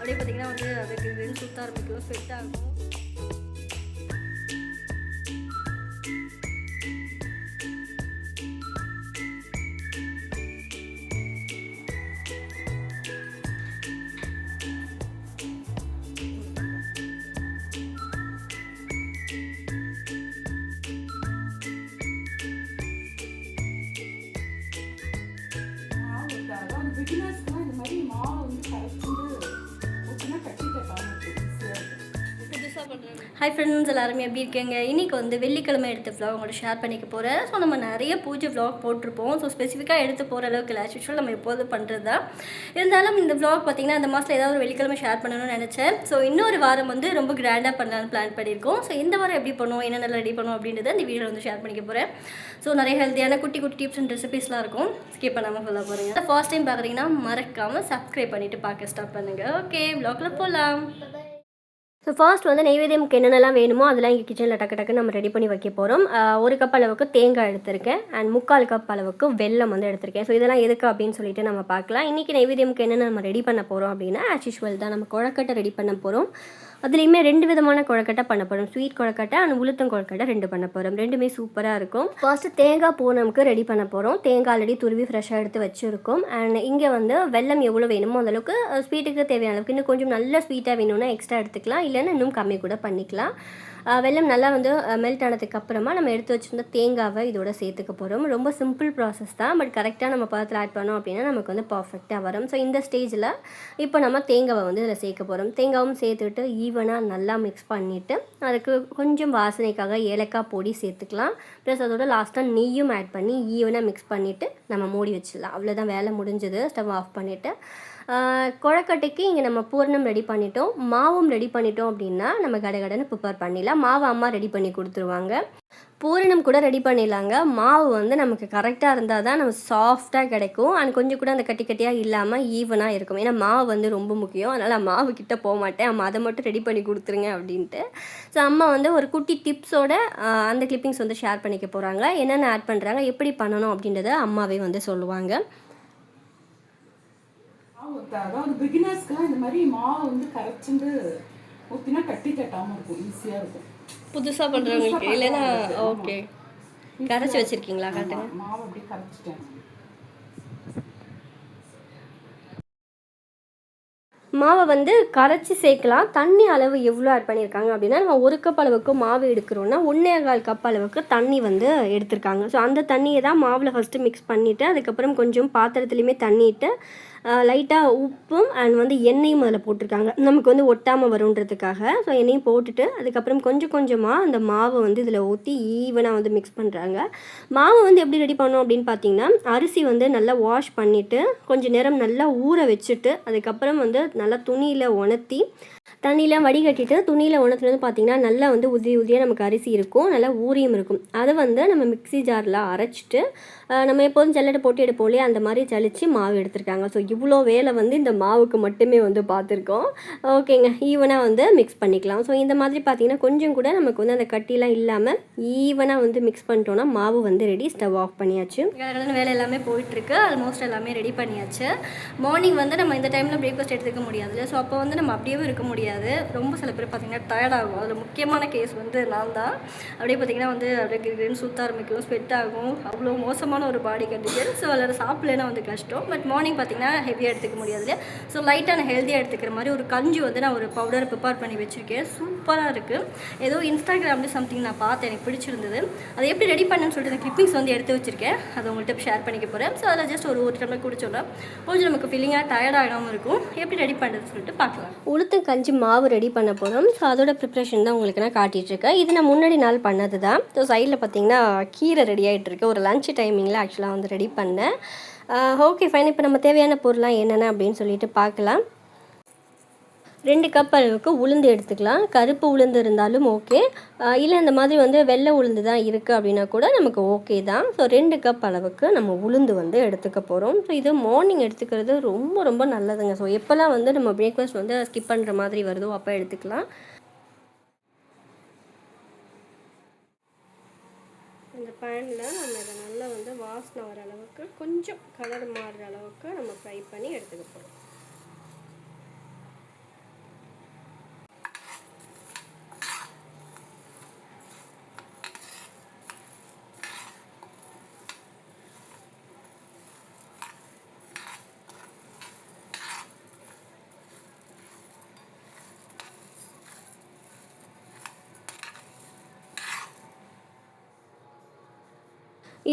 அப்படியே பார்த்திங்கன்னா வந்து அதுக்கு சுற்ற ஆரம்பிக்கும், ஸ்வெட் ஆகும். பிகினர்ஸ்க்குலாம் இந்த மாதிரி மாவு வந்து கரைச்சிட்டு ஊற்றினா கட்டி கட்டாமல் இருக்கும், ஈஸியாக இருக்கும். புதுசாக பண்ணுறாங்க. ஹாய் ஃப்ரெண்ட்ஸ், எல்லாருமே எப்படி இருக்கீங்க? இன்றைக்கி வந்து வெள்ளிக்கிழமை எடுத்த vlog உங்களோட ஷேர் பண்ணிக்க போகிறேன். ஸோ நம்ம நிறைய பூஜை vlog போட்டிருப்போம். ஸோ ஸ்பெசிஃபிக்காக எடுத்து போகிற அளவுக்கு இல்லை, ஆக்சுவலாக நம்ம எப்போதும் பண்ணுறது தான். இருந்தாலும் இந்த vlog பார்த்திங்கன்னா இந்த மாதத்தில் ஏதாவது ஒரு வெள்ளிக்கிழமை ஷேர் பண்ணணும்னு நினச்சேன். ஸோ இன்னொரு வாரம் வந்து ரொம்ப கிராண்டாக பண்ணலான்னு பிளான் பண்ணியிருக்கோம். ஸோ இந்த வாரம் எப்படி பண்ணுவோம், என்னென்ன ரெடி பண்ணுவோம் அப்படின்றத இந்த வீடியோவில் வந்து ஷேர் பண்ணிக்க போகிறேன். ஸோ நிறைய ஹெல்த்தியான குட்டி குட்டி டிப்ஸ் அண்ட் ரெசிபீஸ்லாம் இருக்கும், ஸ்கிப் பண்ணாமல் ஃபுல்லாக போகிறீங்க. ஃபர்ஸ்ட் டைம் பார்க்குறீங்கன்னா மறக்காமல் சப்ஸ்கிரைப் பண்ணிவிட்டு பார்க்க ஸ்டார்ட் பண்ணுங்கள். ஓகே, vlogல போகலாம். ஸோ ஃபர்ஸ்ட் வந்து நெய்வேத்தியம்க்கு என்னென்னலாம் வேணுமோ அதெல்லாம் இங்கே கிச்சனில் டக்கு நம்ம ரெடி பண்ணி வைக்க போகிறோம். 1 கப் அளவுக்கு தேங்காய் எடுத்திருக்கேன் அண்ட் 3/4 கப் அளவுக்கு வெல்லம் வந்து எடுத்திருக்கேன். ஸோ இதெல்லாம் எதுக்கு அப்படின்னு சொல்லிட்டு நம்ம பார்க்கலாம். இன்றைக்கி நெய்வேத்தியம்க்கு என்னென்ன நம்ம ரெடி பண்ண போகிறோம் அப்படின்னா, ஆஸ் யூஷுவல் தான் நம்ம கொழக்கட்டை ரெடி பண்ண போகிறோம். அதுலேயுமே 2 விதமான கொழக்கட்டை பண்ண போகிறோம். ஸ்வீட் கொழக்கட்டை அண்ட் உளுத்தம் கொழக்கட்டை 2 பண்ண போகிறோம். ரெண்டுமே சூப்பராக இருக்கும். ஃபர்ஸ்ட்டு தேங்காய் பூனமுக்கு ரெடி பண்ண போகிறோம். தேங்காய் ஆல்ரெடி துருவி ஃப்ரெஷ்ஷாக எடுத்து வச்சுருக்கோம். அண்ட் இங்கே வந்து வெல்லம் எவ்வளோ வேணுமோ அந்தளவுக்கு, ஸ்வீட்டுக்கு தேவையான அளவுக்கு. இன்னும் கொஞ்சம் நல்ல ஸ்வீட்டாக வேணும்னா எக்ஸ்ட்ரா எடுத்துக்கலாம், இல்லைன்னா இன்னும் கம்மி கூட பண்ணிக்கலாம். வெல்லம் நல்லா வந்து மெல்ட் ஆனதுக்கு அப்புறமா நம்ம எடுத்து வச்சுருந்த தேங்காவை இதோட சேர்த்துக்க போகிறோம். ரொம்ப சிம்பிள் ப்ராசஸ் தான், பட் கரெக்டாக நம்ம பதத்தில் ஆட் பண்ணோம் அப்படின்னா நமக்கு வந்து பர்ஃபெக்டாக வரும். ஸோ இந்த ஸ்டேஜில் இப்போ நம்ம தேங்காவை வந்து இதில் சேர்க்க போகிறோம். தேங்காவும் சேர்த்துட்டு ஈவனாக நல்லா மிக்ஸ் பண்ணிவிட்டு அதுக்கு கொஞ்சம் வாசனைக்காக ஏலக்காய் பொடி சேர்த்துக்கலாம். ப்ளஸ் அதோட லாஸ்ட்டாக நெய்யும் ஆட் பண்ணி ஈவனாக மிக்ஸ் பண்ணிவிட்டு நம்ம மூடி வச்சிடலாம். அவ்வளோதான், வேலை முடிஞ்சது. ஸ்டவ் ஆஃப் பண்ணிவிட்டு கொழக்கட்டைக்கு இங்கே நம்ம பூரணம் ரெடி பண்ணிட்டோம், மாவும் ரெடி பண்ணிட்டோம் அப்படின்னா நம்ம கடகடன்னு ப்ரிப்பேர் பண்ணிடலாம். மாவு அம்மா ரெடி பண்ணி கொடுத்துருவாங்க. பூரணம் கூட ரெடி பண்ணிடலாங்க. மாவு வந்து நமக்கு கரெக்டாக இருந்தால் தான் நம்ம சாஃப்டாக கிடைக்கும். அண்ட் கொஞ்சம் கூட அந்த கட்டி கட்டியாக இல்லாமல் ஈவனாக இருக்கும். ஏன்னா மாவு வந்து ரொம்ப முக்கியம். அதனால் மாவு கிட்டே போக மாட்டேன், அம்மா அதை மட்டும் ரெடி பண்ணி கொடுத்துருங்க அப்படின்ட்டு. ஸோ அம்மா வந்து ஒரு குட்டி டிப்ஸோட அந்த கிளிப்பிங்ஸ் வந்து ஷேர் பண்ணிக்க போகிறாங்க. என்னென்ன ஆட் பண்ணுறாங்க, எப்படி பண்ணணும் அப்படின்றத அம்மாவே வந்து சொல்லுவாங்க. அதாவது பிகினர்ஸ்க்குலாம் இந்த மாதிரி மாவு வந்து கரைச்சிட்டு ஊற்றினா கட்டி கட்டாமல் இருக்கும், ஈஸியாக இருக்கும். புதுசாக பண்ணுறவங்களுக்கு இல்லைன்னா ஓகே. கரைச்சி வச்சுருக்கீங்களா? காட்டுங்க. மாவு அப்படியே கரைச்சிட்டேன். மாவை வந்து கரைச்சி சேர்க்கலாம். தண்ணி அளவு எவ்வளோ ஆட் பண்ணியிருக்காங்க அப்படின்னா, நம்ம 1 கப் அளவுக்கு மாவு எடுக்கிறோன்னா 1.25 கப் அளவுக்கு தண்ணி வந்து எடுத்திருக்காங்க. ஸோ அந்த தண்ணியை தான் மாவில் ஃபஸ்ட்டு மிக்ஸ் பண்ணிவிட்டு அதுக்கப்புறம் கொஞ்சம் பாத்திரத்துலேயுமே தண்ணிட்டு லைட்டாக உப்பும் அண்ட் வந்து எண்ணெயும் அதில் போட்டிருக்காங்க, நமக்கு வந்து ஒட்டாமல் வருன்றதுக்காக. ஸோ எண்ணெயும் போட்டுட்டு அதுக்கப்புறம் கொஞ்சம் கொஞ்சமாக அந்த மாவை வந்து இதில் ஊற்றி ஈவனாக வந்து மிக்ஸ் பண்ணுறாங்க. மாவு வந்து எப்படி ரெடி பண்ணோம் அப்படின்னு பார்த்தீங்கன்னா, அரிசி வந்து நல்லா வாஷ் பண்ணிவிட்டு கொஞ்சம் நேரம் நல்லா ஊற வச்சுட்டு அதுக்கப்புறம் வந்து நல்லா துணியில் உணர்த்தி தண்ணியெலாம் வடிகட்டிட்டு துணியில் உணர்த்துறது பார்த்திங்கன்னா நல்லா வந்து உதிரியாக நமக்கு அரிசி இருக்கும், நல்லா ஊறியும் இருக்கும். அதை வந்து நம்ம மிக்ஸி ஜாரில் அரைச்சிட்டு நம்ம எப்போதும் ஜல்லடை போட்டு எடுப்போம் இல்லையா, அந்த மாதிரி ஜலிச்சு மாவு எடுத்துருக்காங்க. ஸோ இவ்வளோ வேலை வந்து இந்த மாவுக்கு மட்டுமே வந்து பார்த்துருக்கோம். ஓகேங்க, ஈவனாக வந்து மிக்ஸ் பண்ணிக்கலாம். ஸோ இந்த மாதிரி பார்த்திங்கன்னா கொஞ்சம் கூட நமக்கு வந்து அந்த கட்டிலாம் இல்லாமல் ஈவனாக வந்து மிக்ஸ் பண்ணிட்டோன்னா மாவு வந்து ரெடி. ஸ்டவ் ஆஃப் பண்ணியாச்சு. வேலை எல்லாமே போயிட்டுருக்கு, ஆல்மோஸ்ட் எல்லாமே ரெடி பண்ணியாச்சு. மார்னிங் வந்து நம்ம இந்த டைமில் பிரேக்ஃபாஸ்ட் எடுத்துக்க முடியாது, ஸோ அப்போ வந்து நம்ம அப்படியே இருக்க முடியாது. ரொம்ப சில பேர் பார்த்திங்கன்னா டயர்டாகும். அதில் முக்கியமான கேஸ் வந்து நான் தான். அப்படியே பார்த்திங்கன்னா வந்து அப்படியே சுற்ற ஆரம்பிக்கும், ஸ்வெட் ஆகும், அவ்வளோ மோசமான ஒரு பாடி கண்டிஷன். ஸோ அதில் சாப்பிட்லன்னா வந்து கஷ்டம். பட் மார்னிங் பார்த்திங்கன்னா ஹெவியாக எடுத்துக்க முடியாது. ஸோ லைட்டாக நான் ஹெல்த்தியாக எடுத்துக்கிற மாதிரி ஒரு கஞ்சி வந்து நான் ஒரு பவுடர் ப்ரிப்பேர் பண்ணி வச்சுருக்கேன். சூப்பராக இருக்குது. ஏதோ இன்ஸ்டாகிராமில் சம்திங் நான் பார்த்தேன், எனக்கு பிடிச்சிருந்தது. அதை எப்படி ரெடி பண்ணேன்னு சொல்லிட்டு அந்த கிளிப்பிங்ஸ் வந்து எடுத்து வச்சுருக்கேன், அதை உங்கள்கிட்ட ஷேர் பண்ணிக்க போகிறேன். ஸோ அதில் ஜஸ்ட் ஒரு டம்ளர் குடிச்சோன்னா கொஞ்சம் நமக்கு ஃபீலிங்காக டயர்ட் ஆகாமல் இருக்கும். எப்படி ரெடி பண்ணுறதுன்னு சொல்லிட்டு பார்க்கலாம். உளுத்தம் கஞ்சி மாவு ரெடி பண்ண போகிறோம். ஸோ அதோட ப்ரிப்ரேஷன் தான் உங்களுக்கு நான் காட்டிகிட்ருக்கேன். இது நான் முன்னாடி நாள் பண்ணது தான். ஸோ சைடில் பார்த்திங்கன்னா கீரை ரெடி ஆகிட்டுருக்கு. ஒரு லஞ்ச் டைமிங்கில் ஆக்சுவலாக வந்து ரெடி பண்ணேன். Okay fine. இப்போ நம்ம தேவையான பொருள்லாம் என்னென்ன அப்படின்னு சொல்லிட்டு பார்க்கலாம். 2 கப் அளவுக்கு உளுந்து எடுத்துக்கலாம். கருப்பு உளுந்து இருந்தாலும் ஓகே, இல்லை இந்த மாதிரி வந்து வெள்ளை உளுந்து தான் இருக்குது அப்படின்னா கூட நமக்கு ஓகே தான். ஸோ 2 கப் அளவுக்கு நம்ம உளுந்து வந்து எடுத்துக்க போகிறோம். ஸோ இது மார்னிங் எடுத்துக்கிறது ரொம்ப ரொம்ப நல்லதுங்க. ஸோ எப்போல்லாம் வந்து நம்ம பிரேக்ஃபாஸ்ட் வந்து ஸ்கிப் பண்ணுற மாதிரி வருதோ அப்போ எடுத்துக்கலாம். இந்த பேனில் நம்ம இதை நல்லா வந்து வாசனை வர அளவுக்கு கொஞ்சம் கலர் மாறுற அளவுக்கு நம்ம ஃப்ரை பண்ணி எடுத்துக்க போகிறோம்.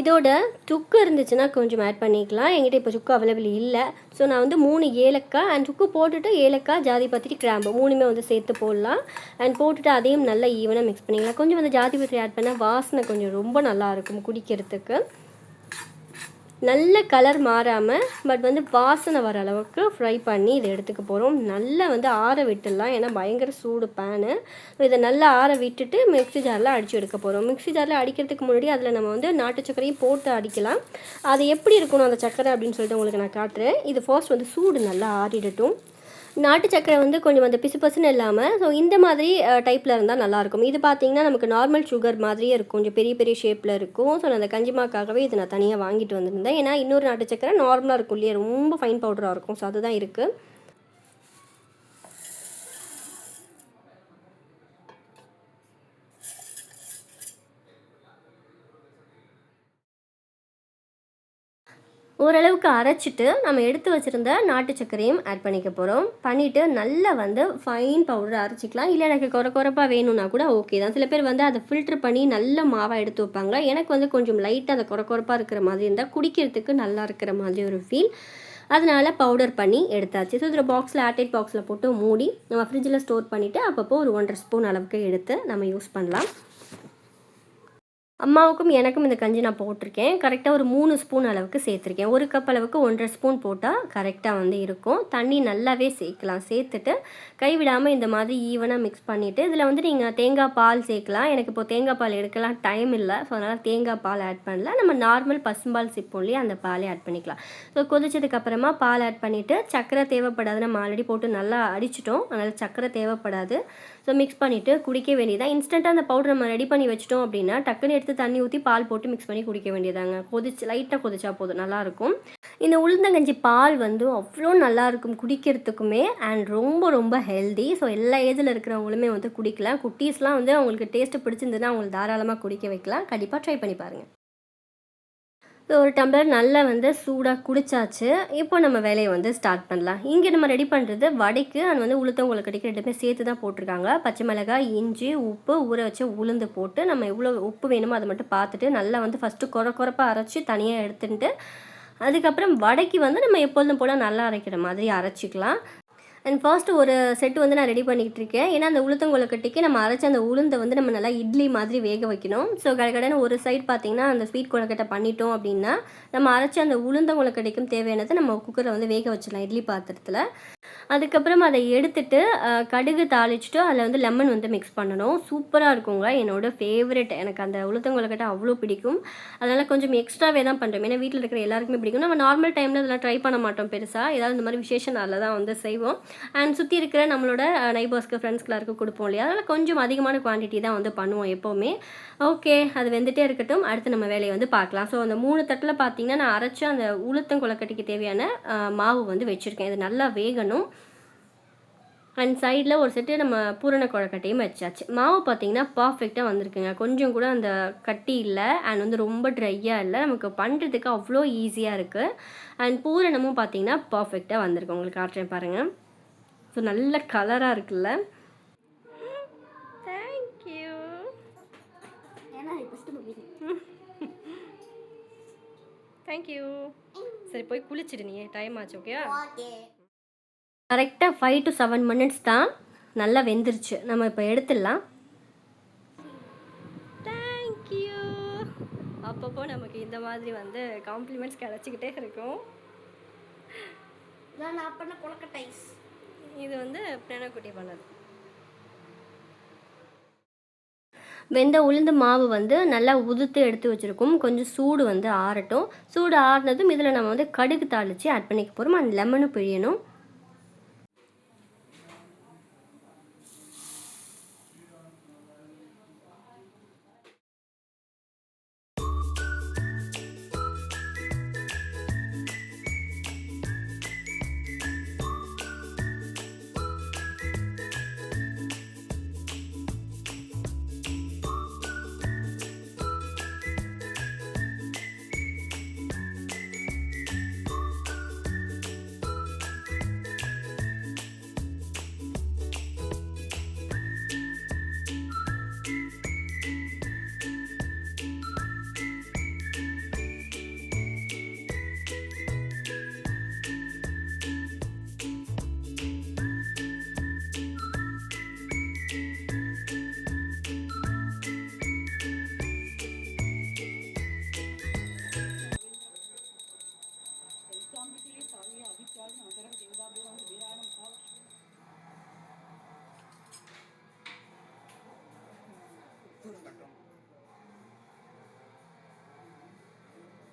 இதோட சுக்கு இருந்துச்சுன்னா கொஞ்சம் ஆட் பண்ணிக்கலாம். என்கிட்ட இப்போ சுக்கு அவைலபிள் இல்லை. ஸோ நான் வந்து 3 ஏலக்காய் அண்ட் சுக்கு போட்டுட்டு ஏலக்காய், ஜாதிபத்திரி, கிராம்பு 3மே வந்து சேர்த்து போடலாம். அண்ட் போட்டுட்டு அதையும் நல்லா ஈவனாக மிக்ஸ் பண்ணிக்கலாம். கொஞ்சம் வந்து ஜாதிபத்திரி ஆட் பண்ணால் வாசனை கொஞ்சம் ரொம்ப நல்லாயிருக்கும் குடிக்கிறதுக்கு. நல்ல கலர் மாறாமல் பட் வந்து வாசனை வர அளவுக்கு ஃப்ரை பண்ணி இதை எடுத்துக்க போகிறோம். நல்லா வந்து ஆற விட்டுடலாம், ஏன்னா பயங்கர சூடு பேனு. இதை நல்லா ஆற விட்டுட்டு மிக்ஸி ஜாரில் அடித்து எடுக்க போகிறோம். மிக்ஸி ஜாரில் அடிக்கிறதுக்கு முன்னாடி அதில் நம்ம வந்து நாட்டு சர்க்கரையும் போட்டு அடிக்கலாம். அது எப்படி இருக்கணும் அந்த சர்க்கரை அப்படின்னு சொல்லிட்டு உங்களுக்கு நான் காட்டுறேன். இது ஃபர்ஸ்ட் வந்து சூடு நல்லா ஆறிடட்டும். நாட்டு சர்க்கரை வந்து கொஞ்சம் அந்த பிசுபசுன்னு இல்லாமல் ஸோ இந்த மாதிரி டைப்பில் இருந்தால் நல்லாயிருக்கும். இது பார்த்திங்கன்னா நமக்கு நார்மல் சுகர் மாதிரியே இருக்கும், கொஞ்சம் பெரிய பெரிய ஷேப்பில் இருக்கும். ஸோ நான் அந்த கஞ்சிமாக்காகவே இது நான் தனியாக வாங்கிட்டு வந்திருந்தேன். ஏன்னா இன்னொரு நாட்டு சர்க்கரை நார்மலாக இருக்கும் இல்லையா, ரொம்ப ஃபைன் பவுடராக இருக்கும். ஸோ அதுதான் இருக்குது. ஓரளவுக்கு அரைச்சிட்டு நம்ம எடுத்து வச்சுருந்த நாட்டு சர்க்கரையும் ஆட் பண்ணிக்க போகிறோம். பண்ணிவிட்டு நல்லா வந்து ஃபைன் பவுடர் அரைச்சிக்கலாம். இல்லை எனக்கு குறைப்பாக வேணும்னா கூட ஓகே தான். சில பேர் வந்து அதை ஃபில்ட்ரு பண்ணி நல்ல மாவாக எடுத்து வைப்பாங்க. எனக்கு வந்து கொஞ்சம் லைட்டாக அதை குறைப்பாக இருக்கிற மாதிரி இருந்தால் குடிக்கிறதுக்கு நல்லா இருக்கிற மாதிரி ஒரு ஃபீல். அதனால் பவுடர் பண்ணி எடுத்தாச்சு. ஸோ இதில் பாக்ஸில் ஏர்டைட் பாக்ஸில் போட்டு மூடி நம்ம ஃப்ரிட்ஜில் ஸ்டோர் பண்ணிவிட்டு அப்பப்போ ஒரு 1.5 ஸ்பூன் அளவுக்கு எடுத்து நம்ம யூஸ் பண்ணலாம். அம்மாவுக்கும் எனக்கும் இந்த கஞ்சி நான் போட்டிருக்கேன். கரெக்டாக ஒரு 3 ஸ்பூன் அளவுக்கு சேர்த்துருக்கேன். 1 கப் அளவுக்கு 1.5 ஸ்பூன் போட்டால் கரெக்டாக வந்து இருக்கும். தண்ணி நல்லாவே சேர்க்கலாம். சேர்த்துட்டு கைவிடாமல் இந்த மாதிரி ஈவனாக மிக்ஸ் பண்ணிவிட்டு இதில் வந்து நீங்கள் தேங்காய் பால் சேர்க்கலாம். எனக்கு இப்போ தேங்காய் பால் எடுக்கலாம் டைம் இல்லை. ஸோ அதனால் தேங்காய் பால் ஆட் பண்ணல. நம்ம நார்மல் பசும்பால் சிப்போம் இல்லையா, அந்த பாலே ஆட் பண்ணிக்கலாம். ஸோ கொதிச்சதுக்கப்புறமா பால் ஆட் பண்ணிவிட்டு சர்க்கரை தேவைப்படாது. நம்ம ஆல்ரெடி போட்டு நல்லா அடிச்சிட்டோம், அதனால் சர்க்கரை தேவைப்படாது. ஸோ மிக்ஸ் பண்ணிவிட்டு குடிக்க வேண்டியதான். இன்ஸ்டண்ட்டாக அந்த பவுடர் நம்ம ரெடி பண்ணி வச்சிட்டோம் அப்படின்னா டக்குன்னு எடுத்து தண்ணி ஊற்றி பால் போட்டு மிக்ஸ் பண்ணி குடிக்க வேண்டியதாங்க. லைட்டாக கொதிச்சா போதும், நல்லாயிருக்கும். இந்த உளுந்தங்கஞ்சி பால் வந்து அவ்வளோ நல்லாயிருக்கும் குடிக்கிறதுக்குமே அண்ட் ரொம்ப ரொம்ப ஹெல்தி. ஸோ எல்லா ஏஜில் இருக்கிறவங்களுமே வந்து குடிக்கலாம். குட்டீஸ்லாம் வந்து அவங்களுக்கு டேஸ்ட்டு பிடிச்சிருந்ததுன்னா அவங்களுக்கு தாராளமாக குடிக்க வைக்கலாம். கண்டிப்பாக ட்ரை பண்ணி பாருங்கள். ஸோ ஒரு டம்ளர் நல்லா வந்து சூடாக குடிச்சாச்சு. இப்போ நம்ம வேலையை வந்து ஸ்டார்ட் பண்ணலாம். இங்கே நம்ம ரெடி பண்ணுறது வடைக்கு அது வந்து உளுத்தம் கட்டிக்கு ரெண்டுமே சேர்த்து தான் போட்டிருக்காங்க. பச்சை மிளகாய், இஞ்சி, உப்பு, ஊற வச்சு உளுந்து போட்டு நம்ம எவ்வளோ உப்பு வேணுமோ அதை மட்டும் பார்த்துட்டு நல்லா வந்து ஃபஸ்ட்டு குறைப்பாக அரைச்சி தனியாக எடுத்துட்டு அதுக்கப்புறம் வடைக்கு வந்து நம்ம எப்பொழுதும் போல் நல்லா அரைக்கிற மாதிரி அரைச்சிக்கலாம். அண்ட் ஃபர்ஸ்ட்டு ஒரு செட்டு வந்து நான் ரெடி பண்ணிக்கிட்டு இருக்கேன். ஏன்னா அந்த உளுத்தங்கொழுக்கட்டைக்கு நம்ம அரைச்ச அந்த உளுந்தை வந்து நம்ம நல்லா இட்லி மாதிரி வேக வைக்கணும். ஸோ கடகடன்னு ஒரு சைடு பார்த்திங்கன்னா அந்த ஸ்வீட் கொழுக்கட்டை பண்ணிட்டோம் அப்படின்னா நம்ம அரைச்ச அந்த உளுந்தங்கொழுக்கட்டைக்கும் தேவையானது நம்ம குக்கரில் வந்து வேக வச்சிடலாம் இட்லி பாத்திரத்தில். அதுக்கப்புறம் அதை எடுத்துட்டு கடுகு தாளிச்சுட்டு அதில் வந்து லெமன் வந்து மிக்ஸ் பண்ணணும். சூப்பராக இருக்குங்க. என்னோடய ஃபேவரெட். எனக்கு அந்த உளுத்தங்கொழுக்கட்டை அவ்வளோ பிடிக்கும். அதனால் கொஞ்சம் எக்ஸ்ட்ராவே தான் பண்ணுறோம். ஏன்னா வீட்டில் இருக்கிற எல்லாருக்குமே பிடிக்கும். நம்ம நார்மல் டைமில் இதெல்லாம் ட்ரை பண்ண மாட்டோம் பெருசாக. ஏதாவது இந்த மாதிரி விசேஷ நாளில் தான் வந்து செய்வோம். அண்ட் சுற்றி இருக்கிற நம்மளோட நைபர்ஸ்க்கு, ஃப்ரெண்ட்ஸ்க்கு எல்லாருக்கும் கொடுப்போம் இல்லையா, அதனால் கொஞ்சம் அதிகமான குவான்டிட்டி தான் வந்து பண்ணுவோம் எப்போவுமே. ஓகே, அது வெந்துகிட்டே இருக்கட்டும். அடுத்து நம்ம வேலையை வந்து பார்க்கலாம். ஸோ அந்த 3 தட்டில் பார்த்திங்கன்னா நான் அரைச்ச அந்த உளுத்தங்கொழுக்கட்டைக்கு தேவையான மாவு வந்து வச்சுருக்கேன். இது நல்லா வேகணும். அண்ட் சைடில் ஒரு செட்டு நம்ம பூரண கொழுக்கட்டையும் வச்சாச்சு. மாவு பார்த்திங்கன்னா பர்ஃபெக்டாக வந்திருக்குங்க. கொஞ்சம் கூட அந்த கட்டி இல்லை அண்ட் வந்து ரொம்ப ட்ரையாக இல்லை. நமக்கு பண்ணுறதுக்கு அவ்வளோ ஈஸியாக இருக்குது. அண்ட் பூரணமும் பார்த்திங்கன்னா பர்ஃபெக்டாக வந்திருக்கு. உங்களுக்கு காட்டுறேன் பாருங்கள். ஸோ நல்ல கலராக இருக்குல்ல. தேங்க்யூ. தேங்க்யூ. சரி போய் குளிச்சுடு, நீ டைம் ஆச்சு. ஓகேவா? கரெக்டாக 5 to 7 minutes தான். நல்லா வெந்துருச்சு. நம்ம இப்போ எடுத்துடலாம். தேங்க்யூ. அப்பப்போ நமக்கு இந்த மாதிரி வந்து காம்ப்ளிமெண்ட்ஸ் கிடச்சிக்கிட்டே இருக்கும். நான் பண்ண கொழுக்கட்டை இது வந்து பிரணக்குட்டி பண்ணது. வெந்த உளுந்து மாவு வந்து நல்லா உதுத்து எடுத்து வச்சுருக்கோம். கொஞ்சம் சூடு வந்து ஆறட்டும். சூடு ஆறினதும் இதில் நம்ம வந்து கடுகு தாளித்து ஆட் பண்ணிக்க போகிறோம். அண்ட் லெமனும் பிழியணும்.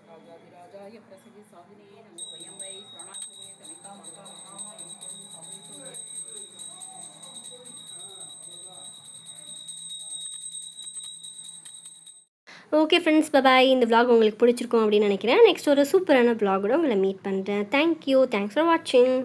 ராஜாதிராஜாய பிரசகி சாதினே நம வயம்பை சரணாசிரமே கவிதா மக்கா மகாமா ஓகே ஃப்ரெண்ட்ஸ், பபாய். இந்த vlog உங்களுக்கு பிடிச்சிருக்கும் அப்படின்னு நினைக்கிறேன். நெக்ஸ்ட் ஒரு சூப்பரான vlogோட உங்களை மீட் பண்ணுறேன். தேங்க்யூ. தேங்க்ஸ் ஃபார் வாட்சிங்.